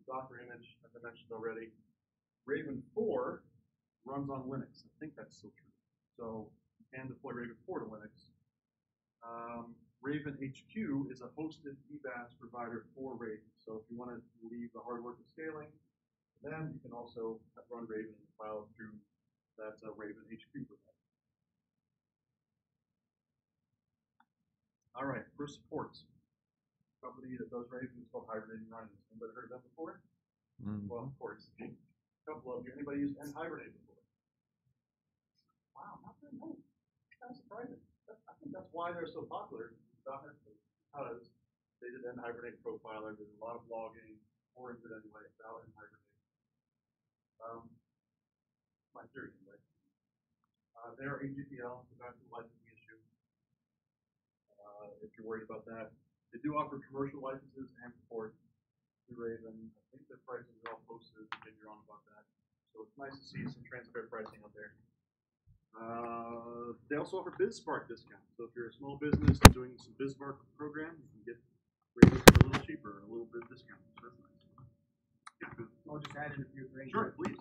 Docker image, as I mentioned already. Raven 4 runs on Linux. I think that's still true. So you can deploy Raven 4 to Linux. Raven HQ is a hosted EBAS provider for Raven. So if you want to leave the hard work of scaling to them, you can also run Raven in the cloud through that Raven HQ provider. All right, for support. Company that does Raven is called Hibernating Rhinos. Anybody heard of them before? Well, of course. A couple of you. Anybody used Hibernate before? Wow, not very many. Kind of surprising. I think that's why they're so popular. Because they did Hibernate profiler. There's a lot of blogging, oriented anyway, about Hibernate. My theory anyway. They're AGPL, so that's the licensing issue. If you're worried about that, they do offer commercial licenses and support through Raven. I think their prices are all posted. Maybe you're wrong about that. So it's nice to see some transparent pricing out there. They also offer BizSpark discounts. So if you're a small business doing some BizSpark program, you can get Raven for a little cheaper, a little bit of discount. So that's nice. I'll just add in a few things. Sure, please.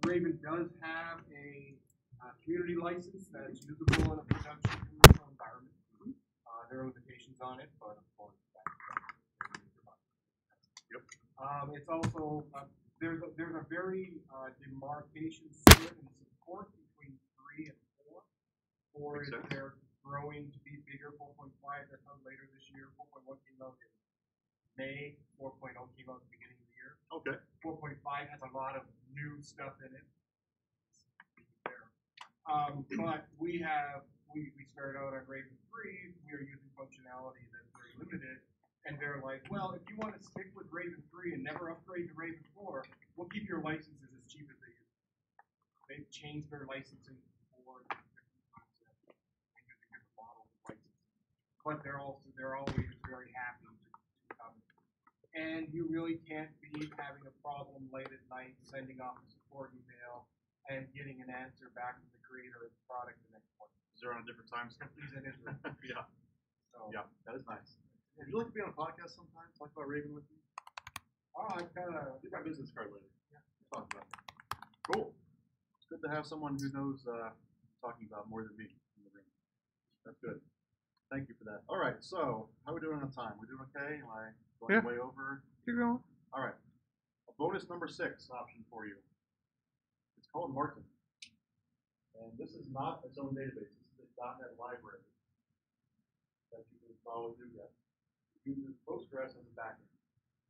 Raven does have a community license that's usable in a production commercial environment. There are limitations on it, but of course, Yep. It's also there's a very demarcation split in support between 3 and 4. 4 is they're growing to be bigger. 4.5 that's out later this year. 4.1 came out in May. 4.0 came out at the beginning of the year. Okay. 4.5 has a lot of new stuff in it. But we started out on Raven 3. We are using functionality that's very limited. And they're like, well, if you want to stick with Raven 3 and never upgrade to Raven 4, we'll keep your licenses as cheap as they use. They've changed their licensing for different concepts and using different models of licensing. But they're always very happy to come. And you really can't be having a problem late at night sending off a support email and getting an answer back from the creator of the product the next morning. Is there on a different time skip? He's in Israel. Yeah. So, yeah, that is nice. Would you like to be on a podcast sometime? Talk about Raven with me? I kind of get my business card later. Yeah, we'll talk about it. Cool. It's good to have someone who knows talking about more than me in the room. That's good. Thank you for that. All right, so how are we doing on time? We doing okay? Am I going way over? Keep going. All right. A bonus number 6 option for you. It's called Martin. And this is not its own database. This is a .NET library that you can install with NuGet. It uses Postgres as a backend.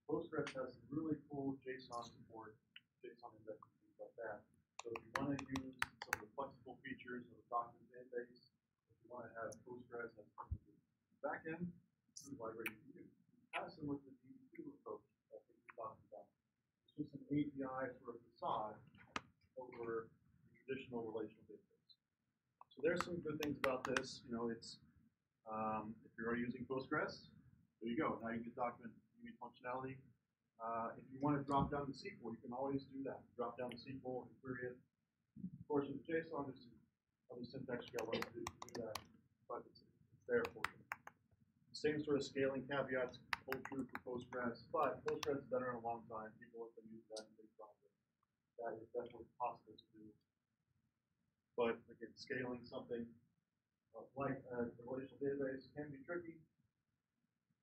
Postgres has some really cool JSON support, JSON indexes, things like that. So if you want to use some of the flexible features of a document database, if you want to have Postgres as part of the backend, this is a library you can use. Kind of similar to the DB2 approach that we were talking about. It's just an API sort of facade over the traditional relational database. So there's some good things about this. You know, it's if you're already using Postgres, there you go. Now you can document unique functionality. If you want to drop down to SQL, you can always do that. Drop down to SQL and query it. Of course, with JSON, there's some other syntax you got to do that, but it's there for you. Same sort of scaling caveats hold true for Postgres, but Postgres has been around a long time. People have been using that in big projects. That is definitely possible to do. But again, scaling something like a relational database can be tricky.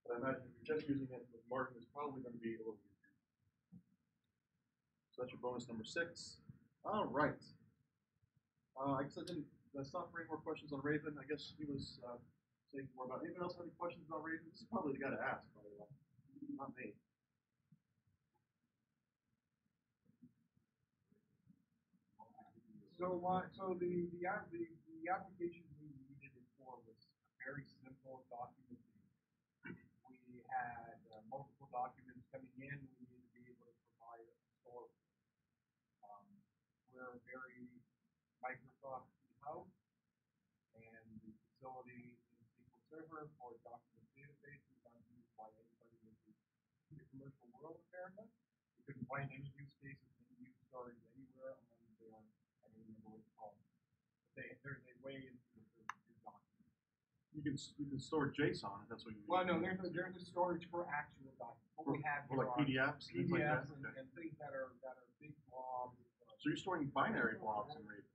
But I imagine if you're just using it with Martin, it's probably going to be a little easier. So that's your bonus number 6. All right. I guess did not for any more questions on Raven. I guess he was saying more about. Anyone else have any questions about Raven? This is probably the guy to ask, by the way. Not me. So the application we needed it for was a very simple document. We had multiple documents coming in. We needed to be able to provide a store. We're very Microsoft in-house, and the facility in SQL Server for document database is not used by anybody in the commercial world apparently. You couldn't find any use cases, any use stories anywhere on their, I don't remember what it's called. But there's a way into your document. You you can store JSON if that's what you need. Well, no, there's a storage for actual documents. What we have Or here like are PDFs, things like that. PDFs and things that are big blobs. So you're storing binary blobs in Raven.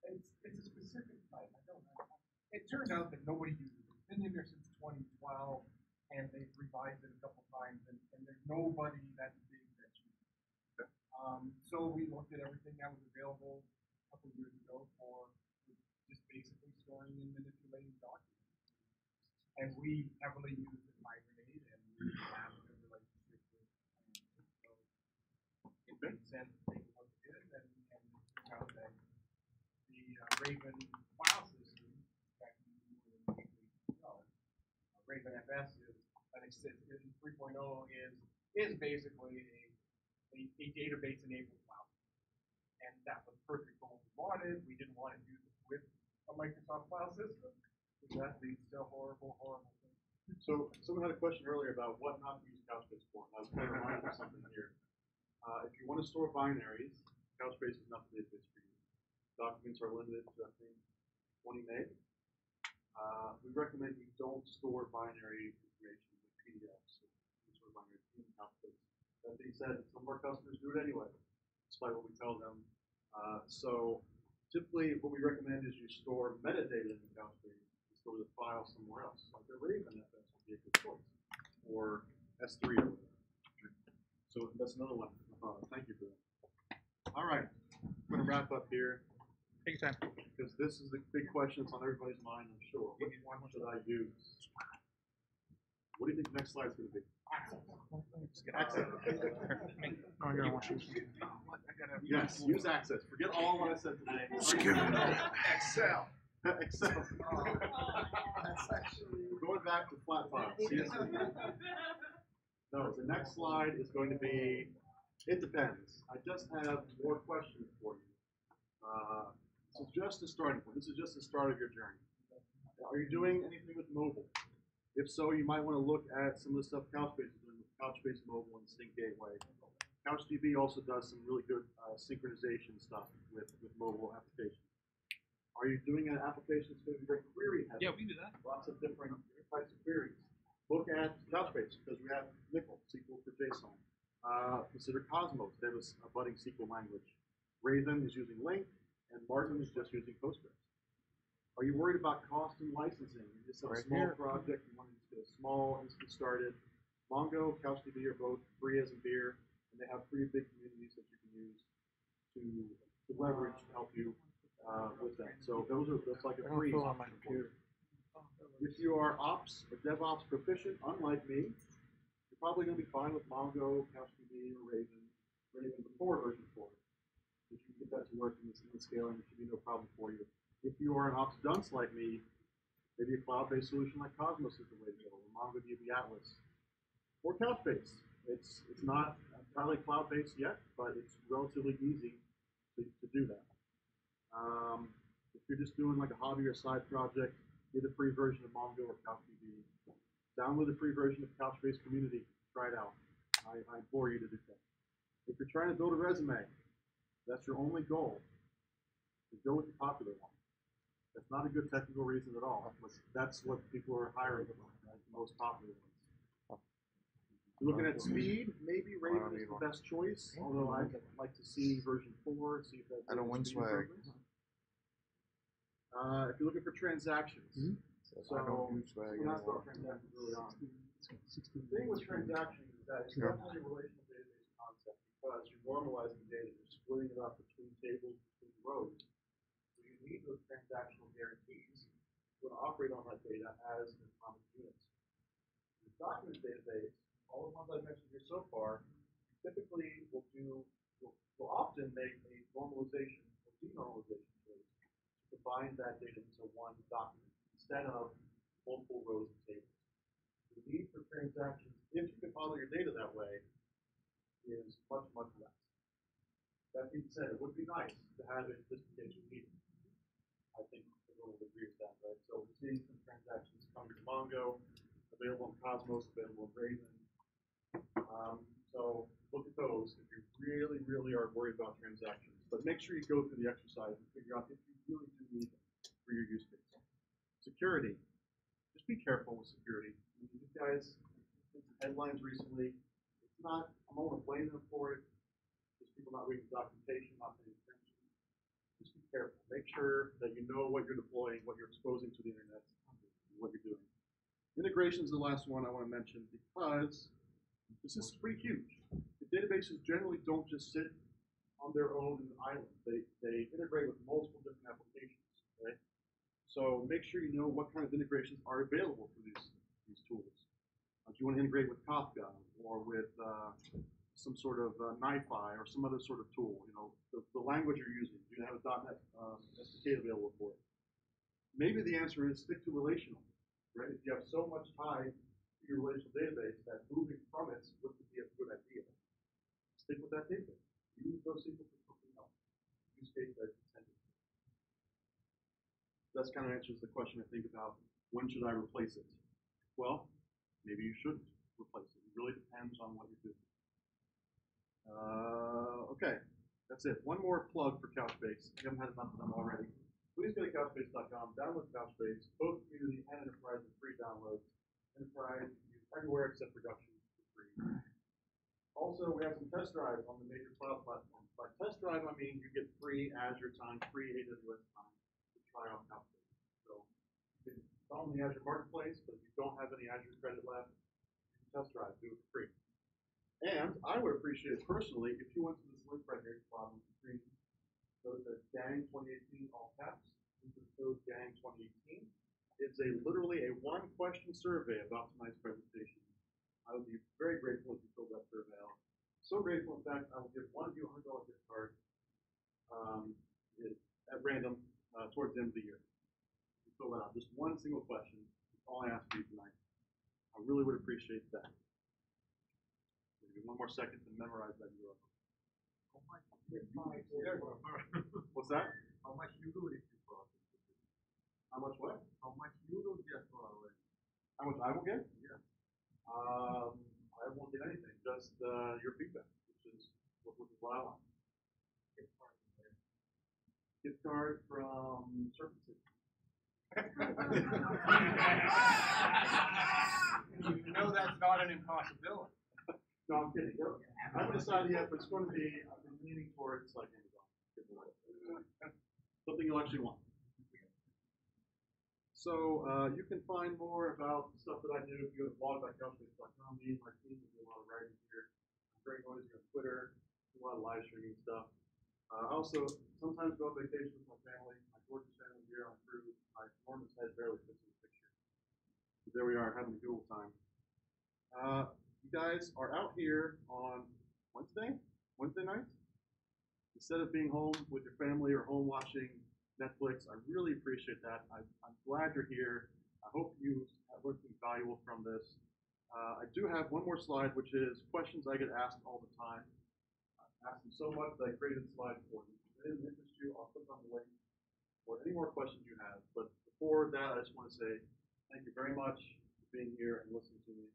It's a specific type. I don't know. It turns out that nobody uses it. It's been in there since 2012, and they've revised it a couple times, and there's nobody that big that uses it. So we looked at everything that was available a couple years ago for just basically storing and manipulating documents. And we heavily use it Hibernate, and we have a good relationship with so it made sense to take a look at it, and it turned out that the Raven file system that we use more than usually know. Raven FS is an extension 3.0 is basically a database enabled file system. And that was perfect for what we wanted. We didn't want to use it with a Microsoft file system. That leads to horrible things. So someone had a question earlier about what not to use Couchbase for. And I was going to remind you of something here. If you want to store binaries, Couchbase is not the database for you. Documents are limited to, I think, 20 meg. We recommend you don't store binary information with PDFs. So you store binary in Couchbase. That being said, some of our customers do it anyway, despite what we tell them. So typically, what we recommend is you store metadata in Couchbase and store the file somewhere else. Like a Raven FS would be a good choice, or S3 or whatever. So that's another one. Thank you for that. All right, I'm going to wrap up here. Take your time. Because this is the big question that's on everybody's mind, I'm sure. Which one should I use? What do you think the next slide is going to be? Access. Oh, you're on one. Yes, use Access. Forget all what I said today. Excel. Excel. Going back to flat files. CSV. No, the next slide is going to be, it depends. I just have more questions for you. So just a starting point. This is just the start of your journey. Are you doing anything with mobile? If so, you might want to look at some of the stuff Couchbase is doing with Couchbase Mobile and Sync Gateway. CouchDB also does some really good synchronization stuff with mobile applications. Are you doing an application that's going to be very query heavy? Yeah, we do that. Lots of different types of queries. Look at Couchbase because we have Nickel, SQL for JSON. Consider Cosmos. They have a budding SQL language. Raven is using Link, and Martin is just using Postgres. Are you worried about cost and licensing? You just have a small project, you want to just get a small instance started. Mongo, CouchDB are both free as a beer, and they have pretty big communities that you can use to leverage to help you with that. So that's like a free option for you. If you are ops or DevOps proficient, unlike me, you're probably going to be fine with Mongo, CouchDB, or Raven before version 4. If you get that to work in the scaling, it should be no problem for you. If you are an ops dunce like me, maybe a cloud-based solution like Cosmos is the way to go, or MongoDB Atlas, or Couchbase. It's not entirely cloud-based yet, but it's relatively easy to do that. If you're just doing like a hobby or side project, get a free version of Mongo or CouchDB. Download the free version of Couchbase Community. Try it out. I implore you to do that. If you're trying to build a resume, that's your only goal, to go with the popular one. That's not a good technical reason at all, but that's what people are hiring for, right? The most popular ones. If you're looking at speed, maybe Raven is the best choice, although I'd like to see version 4, see if that's I don't win swag. If you're looking for transactions, so I don't use swag. we're not about transactions early on. The thing with transactions is that it's definitely a relational database concept because you're normalizing data, you're splitting it up between tables, between rows. So you need those transactional guarantees to operate on that data as atomic units. The document database, all the ones I've mentioned here so far, typically will often make a normalization or denormalization choice to combine that data into one document instead of multiple rows and tables. The need for transactions, if you can follow your data that way, is much, much less. That being said, it would be nice to have it just in case you need it. I think everyone would agree with that, right? So we're seeing some transactions coming to Mongo, available in Cosmos, available in Raven. So look at those if you really, really are worried about transactions. But make sure you go through the exercise and figure out if you really do need them for your use case. It's Security. Just be careful with security. I mean, these guys, some headlines recently. It's not. I'm not going to blame them for it. Just people not reading documentation, not paying attention. Just be careful. Make sure that you know what you're deploying, what you're exposing to the internet, what you're doing. Integration is the last one I want to mention because this is pretty huge. The databases generally don't just sit on their own island. They integrate with multiple different applications, right? So make sure you know what kind of integrations are available for these tools. Do you want to integrate with Kafka or with some sort of NiFi or some other sort of tool? You know, the language you're using. Do you have a .NET SDK available for it? Maybe the answer is stick to relational, right? If you have so much tied to your relational database that moving from it wouldn't be a good idea, stick with that database. Use those SQL for something else. Use case as intended. That kind of answers the question I think about when should I replace it? Well, maybe you shouldn't replace it. It really depends on what you're doing. Okay, that's it. One more plug for Couchbase. You haven't had enough of them already. Please go to Couchbase.com, download Couchbase. Both community and enterprise are free downloads. Enterprise, you use everywhere except production for free. Also, we have some test drives on the major cloud platforms. By test drive, I mean you get free Azure time, free AWS time to try out Couchbase. So you can install in the Azure Marketplace, but if you don't have any Azure credit left, you can test drive, do it for free. And I would appreciate it personally if you went to this link right here at the bottom of the screen. So it says GANG 2018, all caps. This is code GANG 2018. It's literally a one-question survey about tonight's presentation. I would be very grateful if you filled that survey out. So grateful, in fact, I will give one of you a $100 gift card at random towards the end of the year. You fill that out. Just one single question. That's all I ask for you tonight. I really would appreciate that. Maybe one more second to memorize that URL. What's that? How much you do if you process it? How much what? How much you do get for our How much I will get? Yeah. I won't get anything, just your feedback, which is what I want. Gift card from Surface City. You know that's not an impossibility. No, I'm kidding. I haven't decided yet, but it's going to be, I've been leaning towards like Amazon. Something you'll actually want. So you can find more about the stuff that I do if you go to blog.couchbase.com. Me and my team do a lot of writing here. I'm very noisy on Twitter, do a lot of live streaming stuff. I also sometimes go on vacation with my family. My gorgeous family here on a cruise. My enormous head barely fits in the picture. But there we are having a good old time. You guys are out here on Wednesday night. Instead of being home with your family or home watching Netflix, I really appreciate that. I'm glad you're here. I hope you have learned something valuable from this. I do have one more slide, which is questions I get asked all the time. I ask them so much that I created a slide for you. If it doesn't interest you, I'll click on the link for any more questions you have. But before that, I just want to say thank you very much for being here and listening to me.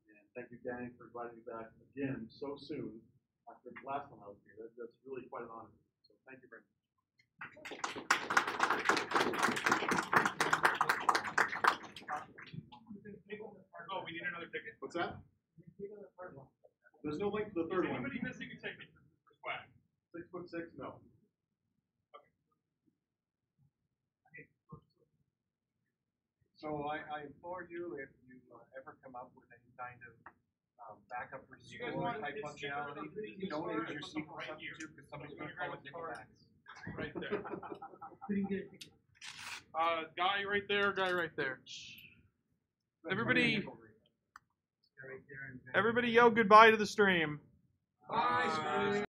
And thank you, Gang, for inviting me back again so soon after the last time I was here. That's really quite an honor. So thank you very much. Oh, we need another ticket? What's that? There's no link to the third one. Anybody missing a ticket for swag? 6'6", no. So I implore you, if you ever come up with any kind of backup restore type functionality, don't use your SQL substitute because somebody's going to call it Nickelbacks. right there. Guy right there, guy right there. Everybody yell goodbye to the stream. Bye,